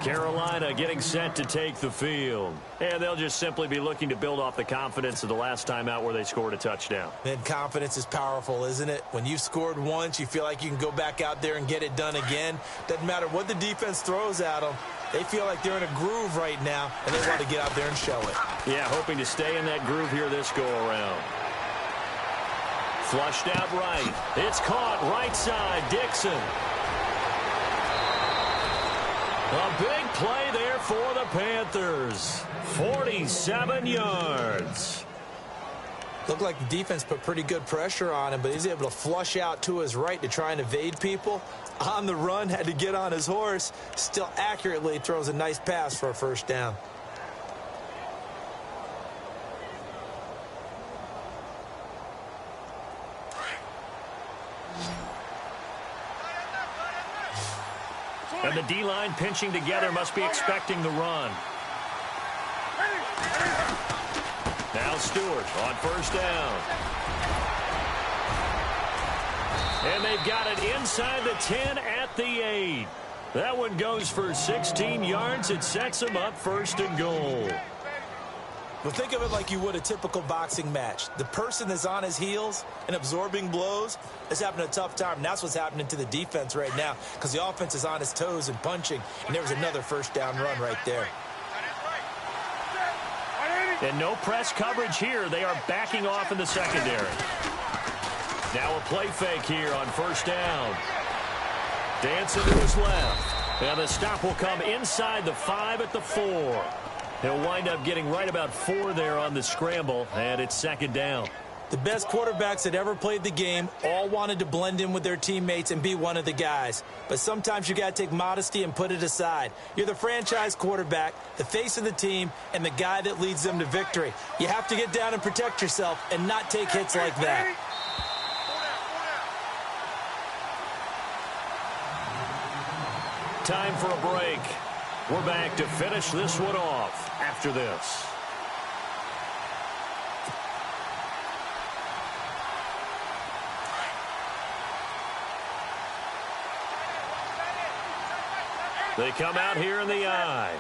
Carolina getting set to take the field. And they'll just simply be looking to build off the confidence of the last time out where they scored a touchdown. And confidence is powerful, isn't it? When you've scored once, you feel like you can go back out there and get it done again. Doesn't matter what the defense throws at them. They feel like they're in a groove right now, and they want to get out there and show it. Yeah, hoping to stay in that groove here this go-around. Flushed out right. It's caught right side. Dixon. A big play there for the Panthers. 47 yards. Looked like the defense put pretty good pressure on him, but he's able to flush out to his right to try and evade people. On the run, had to get on his horse. Still accurately throws a nice pass for a first down. And the D-line pinching together, must be expecting the run. Now Stewart on first down. And they've got it inside the 10 at the 8. That one goes for 16 yards. It sets them up first and goal. But think of it like you would a typical boxing match. The person that's on his heels and absorbing blows is having a tough time. And that's what's happening to the defense right now because the offense is on his toes and punching. And there was another first down run right there. And no press coverage here. They are backing off in the secondary. Now a play fake here on first down. Dancing to his left. And the stop will come inside the 5 at the 4. He'll wind up getting right about 4 there on the scramble, and it's second down. The best quarterbacks that ever played the game all wanted to blend in with their teammates and be one of the guys. But sometimes you got to take modesty and put it aside. You're the franchise quarterback, the face of the team, and the guy that leads them to victory. You have to get down and protect yourself and not take hits like that. Time for a break. We're back to finish this one off after this. They come out here in the I.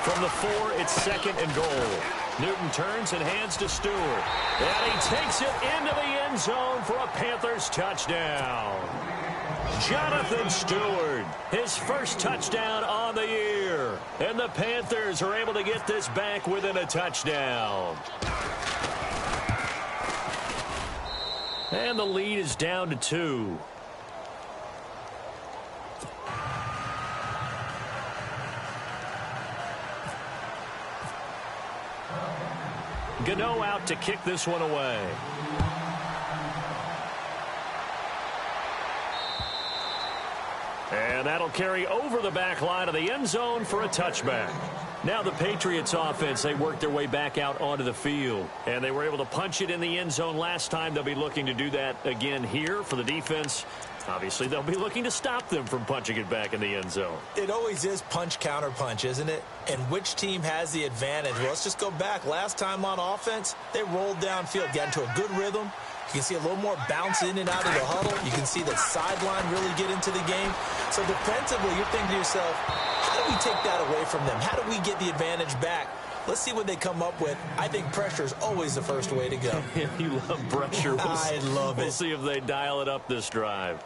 From the 4, it's second and goal. Newton turns and hands to Stewart. And he takes it into the end zone for a Panthers touchdown. Jonathan Stewart, his first touchdown on the year. And the Panthers are able to get this back within a touchdown. And the lead is down to 2. Gano out to kick this one away. And that'll carry over the back line of the end zone for a touchback. Now the Patriots offense, they worked their way back out onto the field. And they were able to punch it in the end zone last time. They'll be looking to do that again here for the defense. Obviously, they'll be looking to stop them from punching it back in the end zone. It always is punch, counter punch, isn't it? And which team has the advantage? Well, let's just go back. Last time on offense, they rolled downfield, got into a good rhythm. You can see a little more bounce in and out of the huddle. You can see the sideline really get into the game. So defensively, you're thinking to yourself, how do we take that away from them? How do we get the advantage back? Let's see what they come up with. I think pressure is always the first way to go. You love pressure. I love it. We'll see if they dial it up this drive.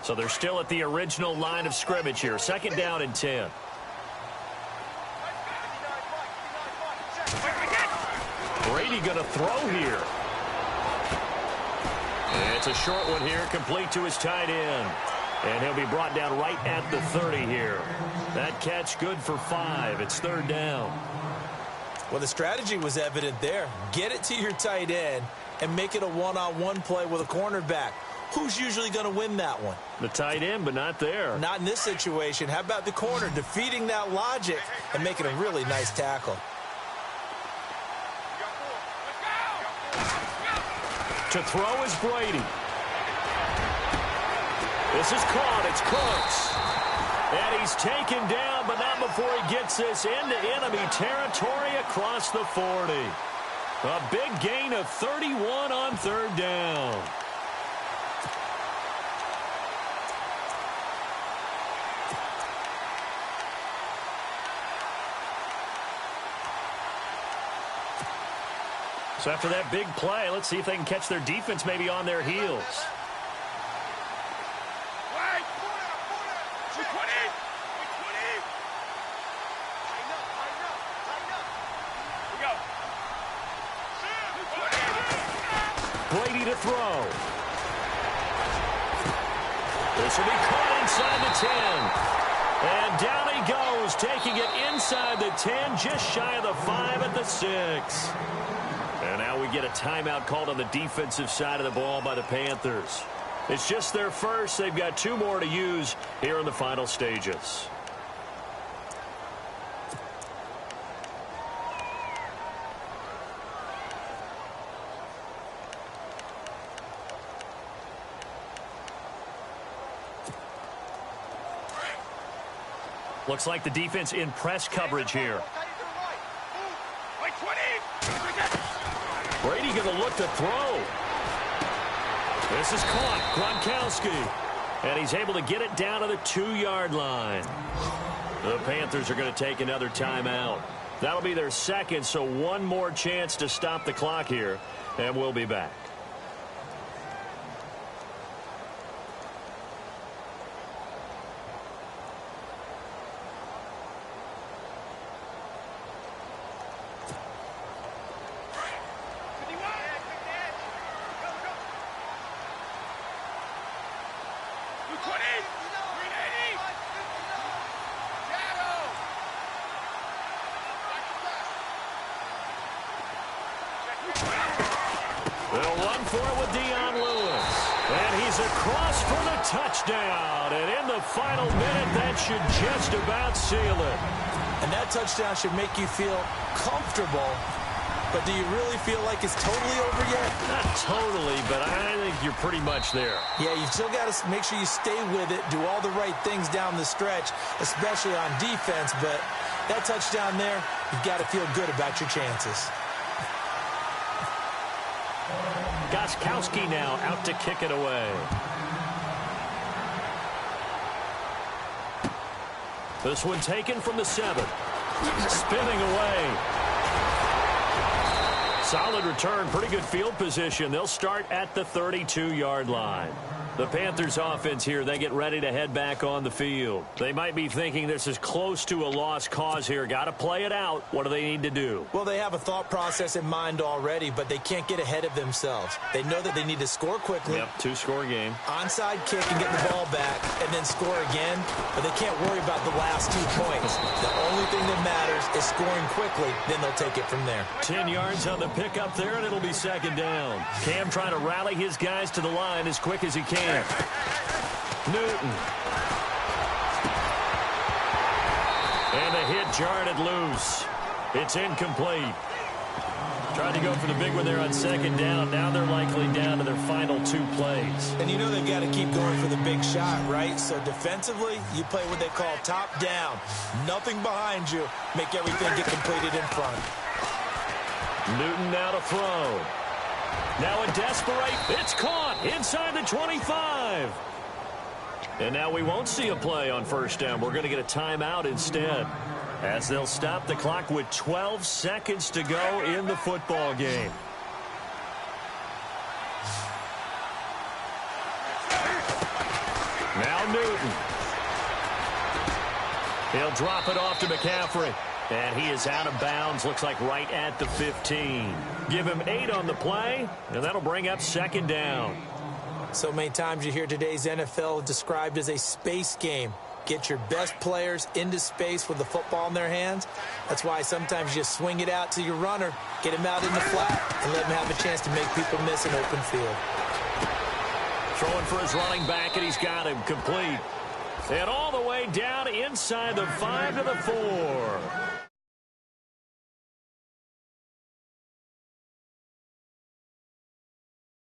So they're still at the original line of scrimmage here. Second down and 10. Brady going to throw here. And it's a short one here, complete to his tight end. And he'll be brought down right at the 30 here. That catch good for 5. It's third down. Well, the strategy was evident there. Get it to your tight end and make it a one-on-one play with a cornerback. Who's usually going to win that one? The tight end, but not there. Not in this situation. How about the corner defeating that logic and making a really nice tackle? To throw is Brady. This is caught. It's Cooks. And he's taken down, but not before he gets this into enemy territory across the 40. A big gain of 31 on third down. So after that big play, let's see if they can catch their defense maybe on their heels. Brady to throw. This will be caught inside the 10. And down he goes, taking it inside the 10, just shy of the 5 at the 6. And now we get a timeout called on the defensive side of the ball by the Panthers. It's just their first. They've got 2 more to use here in the final stages. Looks like the defense in press coverage here. Brady going to look to throw. This is caught. Gronkowski. And he's able to get it down to the 2-yard line. The Panthers are going to take another timeout. That'll be their second, so one more chance to stop the clock here. And we'll be back. They'll run for it with Dion Lewis. And he's across for the touchdown. And in the final minute, that should just about seal it. And that touchdown should make you feel comfortable. But do you really feel like it's totally over yet? Not totally, but I think you're pretty much there. Yeah, you've still got to make sure you stay with it, do all the right things down the stretch, especially on defense. But that touchdown there, you've got to feel good about your chances. Gronkowski now out to kick it away. This one taken from the 7. Spinning away. Solid return, pretty good field position. They'll start at the 32-yard line. The Panthers offense here, they get ready to head back on the field. They might be thinking this is close to a lost cause here. Got to play it out. What do they need to do? Well, they have a thought process in mind already, but they can't get ahead of themselves. They know that they need to score quickly. Yep, 2-score game. Onside kick and get the ball back and then score again, but they can't worry about the last 2 points. The only thing that matters is scoring quickly, then they'll take it from there. 10 yards on the pickup there, and it'll be second down. Cam trying to rally his guys to the line as quick as he can. Newton. And the hit jarred it loose. It's incomplete. Tried to go for the big one there on second down. Now they're likely down to their final 2 plays. And you know they've got to keep going for the big shot, right? So defensively, you play what they call top down. Nothing behind you. Make everything get completed in front. Newton now to throw. Now a desperate. It's caught inside the 25. And now we won't see a play on first down. We're going to get a timeout instead, as they'll stop the clock with 12 seconds to go in the football game. Now Newton. He'll drop it off to McCaffrey. And he is out of bounds, looks like right at the 15. Give him 8 on the play, and that'll bring up second down. So many times you hear today's NFL described as a space game. Get your best players into space with the football in their hands. That's why sometimes you swing it out to your runner, get him out in the flat, and let him have a chance to make people miss an open field. Throwing for his running back, and he's got him complete. And all the way down inside the 5 to the 4.